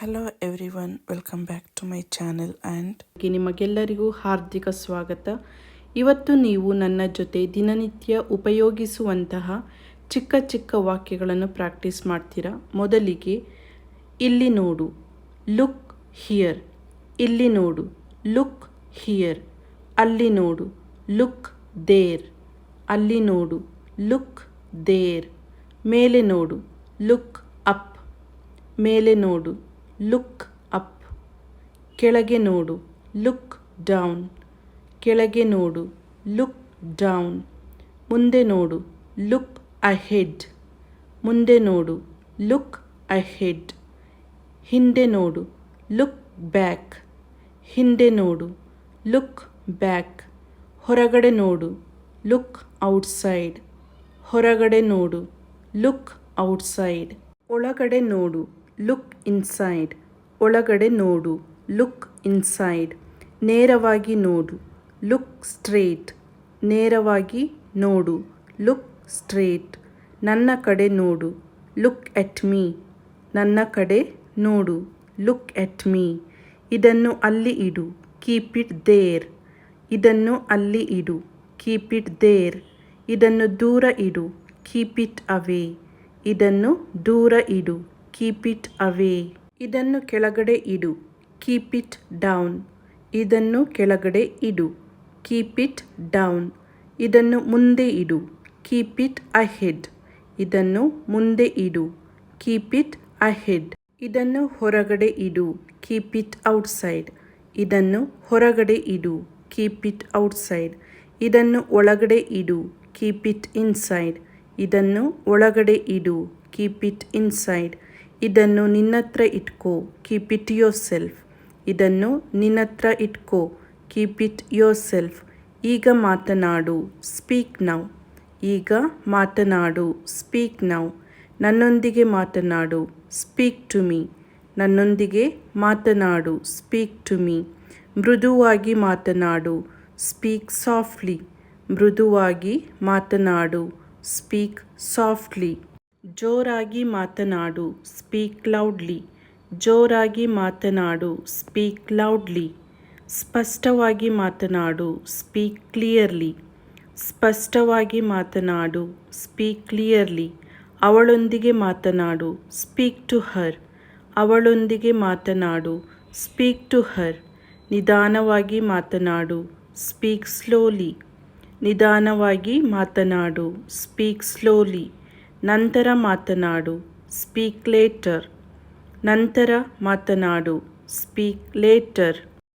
Hello everyone, welcome back to my channel and ನಿಮಗೆಲ್ಲರಿಗೂ ಹಾರ್ದಿಕ ಸ್ವಾಗತ. ಇವತ್ತು ನೀವು ನನ್ನ ಜೊತೆ ದಿನನಿತ್ಯ ಉಪಯೋಗಿಸುವಂತಹ ಚಿಕ್ಕ ಚಿಕ್ಕ ವಾಕ್ಯಗಳನ್ನು ಪ್ರಾಕ್ಟೀಸ್ ಮಾಡ್ತೀರಾ. ಮೊದಲಿಗೆ ಇಲ್ಲಿ ನೋಡು, ಲುಕ್ ಹಿಯರ್. ಇಲ್ಲಿ ನೋಡು, ಲುಕ್ ಹಿಯರ್. ಅಲ್ಲಿ ನೋಡು, ಲುಕ್ ದೇರ್. ಅಲ್ಲಿ ನೋಡು, ಲುಕ್ ದೇರ್. ಮೇಲೆ ನೋಡು, ಲುಕ್ ಅಪ್. ಮೇಲೆ ನೋಡು, ಲುಕ್ ಅಪ್. ಕೆಳಗೆ ನೋಡು, ಲುಕ್ ಡೌನ್. ಕೆಳಗೆ ನೋಡು, ಲುಕ್ ಡೌನ್. ಮುಂದೆ ನೋಡು, ಲುಕ್ ಅಹೆಡ್. ಮುಂದೆ ನೋಡು, ಲುಕ್ ಅಹೆಡ್. ಹಿಂದೆ ನೋಡು, ಲುಕ್ ಬ್ಯಾಕ್. ಹಿಂದೆ ನೋಡು, ಲುಕ್ ಬ್ಯಾಕ್. ಹೊರಗಡೆ ನೋಡು, ಲುಕ್ ಔಟ್ಸೈಡ್. ಹೊರಗಡೆ ನೋಡು, ಲುಕ್ ಔಟ್ಸೈಡ್. ಒಳಗಡೆ ನೋಡು, ಲುಕ್ ಇನ್ಸೈಡ್. ಒಳಗಡೆ ನೋಡು, ಲುಕ್ ಇನ್ಸೈಡ್. ನೇರವಾಗಿ ನೋಡು, ಲುಕ್ ಸ್ಟ್ರೇಟ್. ನೇರವಾಗಿ ನೋಡು, ಲುಕ್ ಸ್ಟ್ರೇಟ್. ನನ್ನ ಕಡೆ ನೋಡು, ಲುಕ್ ಎಟ್ ಮೀ. ನನ್ನ ಕಡೆ ನೋಡು, ಲುಕ್ ಎಟ್ ಮೀ. ಇದನ್ನು ಅಲ್ಲಿ ಇಡು, ಕೀಪ್ ಇಟ್ ದೇರ್. ಇದನ್ನು ಅಲ್ಲಿ ಇಡು, ಕೀಪ್ ಇಟ್ ದೇರ್. ಇದನ್ನು ದೂರ ಇಡು, ಕೀಪ್ ಇಟ್ ಅವೇ. ಇದನ್ನು ದೂರ ಇಡು, ಕೀಪ್ ಇಟ್ ಅವೇ. ಇದನ್ನು ಕೆಳಗಡೆ ಇಡು, ಕೀಪ್ ಇಟ್ ಡೌನ್. ಇದನ್ನು ಕೆಳಗಡೆ ಇಡು, ಕೀಪ್ ಇಟ್ ಡೌನ್. ಇದನ್ನು ಮುಂದೆ ಇಡು, ಕೀಪ್ ಇಟ್ ಅಹೆಡ್. ಇದನ್ನು ಮುಂದೆ ಇಡು, ಕೀಪ್ ಇಟ್ ಅಹೆಡ್. ಇದನ್ನು ಹೊರಗಡೆ ಇಡು, ಕೀಪ್ ಇಟ್ ಔಟ್ಸೈಡ್. ಇದನ್ನು ಹೊರಗಡೆ ಇಡು, ಕೀಪ್ ಇಟ್ ಔಟ್ಸೈಡ್. ಇದನ್ನು ಒಳಗಡೆ ಇಡು, ಕೀಪ್ ಇಟ್ ಇನ್ಸೈಡ್. ಇದನ್ನು ಒಳಗಡೆ ಇಡು, ಕೀಪ್ ಇಟ್ ಇನ್ಸೈಡ್. ಇದನ್ನು ನಿನ್ನತ್ರ ಇಟ್ಕೋ, ಕೀಪ್ ಇಟ್ ಯೋರ್ ಸೆಲ್ಫ್. ಇದನ್ನು ನಿನ್ನತ್ರ ಇಟ್ಕೋ, ಕೀಪ್ ಇಟ್ ಯೋರ್ ಸೆಲ್ಫ್. ಈಗ ಮಾತನಾಡು, ಸ್ಪೀಕ್ ನೌ. ಈಗ ಮಾತನಾಡು, ಸ್ಪೀಕ್ ನೌ. ನನ್ನೊಂದಿಗೆ ಮಾತನಾಡು, ಸ್ಪೀಕ್ ಟು ಮೀ. ನನ್ನೊಂದಿಗೆ ಮಾತನಾಡು, ಸ್ಪೀಕ್ ಟು ಮೀ. ಮೃದುವಾಗಿ ಮಾತನಾಡು, ಸ್ಪೀಕ್ ಸಾಫ್ಟ್ಲಿ. ಮೃದುವಾಗಿ ಮಾತನಾಡು, ಸ್ಪೀಕ್ ಸಾಫ್ಟ್ಲಿ. ಜೋರಾಗಿ ಮಾತನಾಡು, ಸ್ಪೀಕ್ ಲೌಡ್ಲಿ. ಜೋರಾಗಿ ಮಾತನಾಡು, ಸ್ಪೀಕ್ ಲೌಡ್ಲಿ. ಸ್ಪಷ್ಟವಾಗಿ ಮಾತನಾಡು, ಸ್ಪೀಕ್ ಕ್ಲಿಯರ್ಲಿ. ಸ್ಪಷ್ಟವಾಗಿ ಮಾತನಾಡು, ಸ್ಪೀಕ್ ಕ್ಲಿಯರ್ಲಿ. ಅವಳೊಂದಿಗೆ ಮಾತನಾಡು, ಸ್ಪೀಕ್ ಟು ಹರ್. ಅವಳೊಂದಿಗೆ ಮಾತನಾಡು, ಸ್ಪೀಕ್ ಟು ಹರ್. ನಿಧಾನವಾಗಿ ಮಾತನಾಡು, ಸ್ಪೀಕ್ ಸ್ಲೋಲಿ. ನಿಧಾನವಾಗಿ ಮಾತನಾಡು, ಸ್ಪೀಕ್ ಸ್ಲೋಲಿ. ನಂತರ ಮಾತನಾಡು, ಸ್ಪೀಕ್ ಲೇಟರ್. ನಂತರ ಮಾತನಾಡು, ಸ್ಪೀಕ್ ಲೇಟರ್.